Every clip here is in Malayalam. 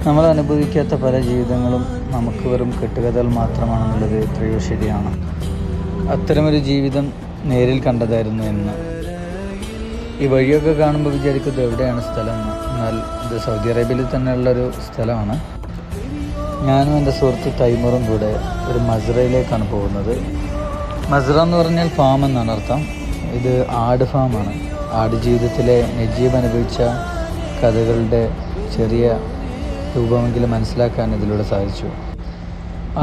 നമ്മൾ അനുഭവിക്കാത്ത പല ജീവിതങ്ങളും നമുക്ക് വെറും കെട്ടുകഥകൾ മാത്രമാണെന്നുള്ളത് എത്രയോ ശരിയാണ്. അത്തരമൊരു ജീവിതം നേരിൽ കണ്ടതായിരുന്നു എന്ന്. ഈ വഴിയൊക്കെ കാണുമ്പോൾ വിചാരിക്കുന്നത് എവിടെയാണ് സ്ഥലം എന്ന്. എന്നാൽ ഇത് സൗദി അറേബ്യയിൽ തന്നെയുള്ളൊരു സ്ഥലമാണ്. ഞാനും എൻ്റെ സുഹൃത്ത് തൈമറും കൂടെ ഒരു മസ്റയിലേക്കാണ് പോകുന്നത്. മസ്റ എന്ന് പറഞ്ഞാൽ ഫാം എന്നാണ് അർത്ഥം. ഇത് ആട് ഫാമാണ്. ആട് ജീവിതത്തിലെ നജീബ് അനുഭവിച്ച കഥകളുടെ ചെറിയ രൂപമെങ്കിലും മനസ്സിലാക്കാൻ ഇതിലൂടെ സാധിച്ചു.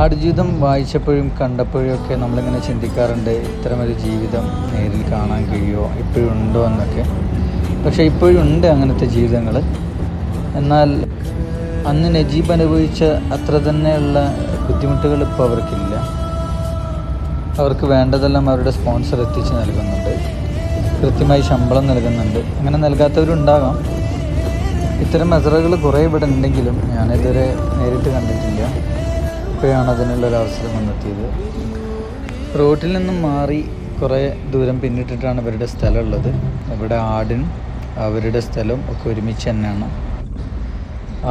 ആടുജീവിതം വായിച്ചപ്പോഴും കണ്ടപ്പോഴും ഒക്കെ നമ്മളിങ്ങനെ ചിന്തിക്കാറുണ്ട്, ഇത്തരമൊരു ജീവിതം നേരിൽ കാണാൻ കഴിയുമോ, ഇപ്പോഴും ഉണ്ടോ എന്നൊക്കെ. പക്ഷേ ഇപ്പോഴും ഉണ്ട് അങ്ങനത്തെ ജീവിതങ്ങൾ. എന്നാൽ അന്ന് നജീബ് അനുഭവിച്ച അത്ര തന്നെയുള്ള ബുദ്ധിമുട്ടുകൾ ഇപ്പോൾ അവർക്കില്ല. അവർക്ക് വേണ്ടതെല്ലാം അവരുടെ സ്പോൺസർ എത്തിച്ച് നൽകുന്നുണ്ട്, കൃത്യമായി ശമ്പളം നൽകുന്നുണ്ട്. അങ്ങനെ നൽകാത്തവരുണ്ടാകാം. ഇത്തരം മസ്റകൾ കുറേ ഇവിടെ ഉണ്ടെങ്കിലും ഞാനിതുവരെ നേരിട്ട് കണ്ടിട്ടില്ല. ഇപ്പോഴാണ് അതിനുള്ളൊരവസരം വന്നെത്തിയത്. റോട്ടിൽ നിന്നും മാറി കുറേ ദൂരം പിന്നിട്ടിട്ടാണ് ഇവരുടെ സ്ഥലമുള്ളത്. ഇവിടെ ആടിനും അവരുടെ സ്ഥലവും ഒക്കെ ഒരുമിച്ച് തന്നെയാണ്.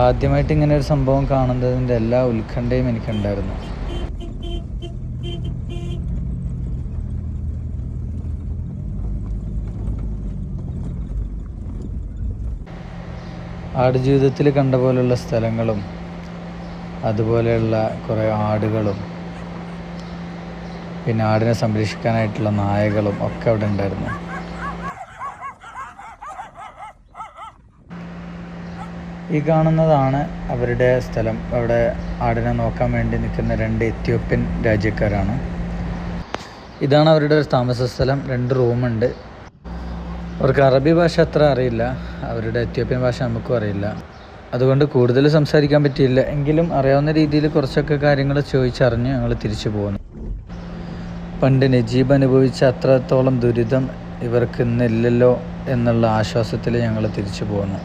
ആദ്യമായിട്ട് ഇങ്ങനെ ഒരു സംഭവം കാണുന്നതിൻ്റെ എല്ലാ ഉത്കണ്ഠയും എനിക്കുണ്ടായിരുന്നു. ആടുജീവിതത്തിൽ കണ്ട പോലെയുള്ള സ്ഥലങ്ങളും അതുപോലെയുള്ള കുറേ ആടുകളും പിന്നെ ആടിനെ സംരക്ഷിക്കാനായിട്ടുള്ള നായകളും ഒക്കെ അവിടെ ഉണ്ടായിരുന്നു. ഈ കാണുന്നതാണ് അവരുടെ സ്ഥലം. അവിടെ ആടിനെ നോക്കാൻ വേണ്ടി നിൽക്കുന്ന 2 എത്യോപ്യൻ രാജ്യക്കാരാണ്. ഇതാണ് അവരുടെ ഒരു താമസ സ്ഥലം. 2 റൂമുണ്ട്. അവർക്ക് അറബി ഭാഷ അത്ര അറിയില്ല, അവരുടെ എത്യോപ്യൻ ഭാഷ നമുക്കും അറിയില്ല. അതുകൊണ്ട് കൂടുതൽ സംസാരിക്കാൻ പറ്റിയില്ല. എങ്കിലും അറിയാവുന്ന രീതിയിൽ കുറച്ചൊക്കെ കാര്യങ്ങൾ ചോദിച്ചറിഞ്ഞ് ഞങ്ങൾ തിരിച്ചു പോകുന്നു. പണ്ട് നജീബ് അനുഭവിച്ച അത്രത്തോളം ദുരിതം ഇവർക്ക് ഇന്നില്ലല്ലോ എന്നുള്ള ആശ്വാസത്തിൽ ഞങ്ങൾ തിരിച്ചു പോകുന്നു.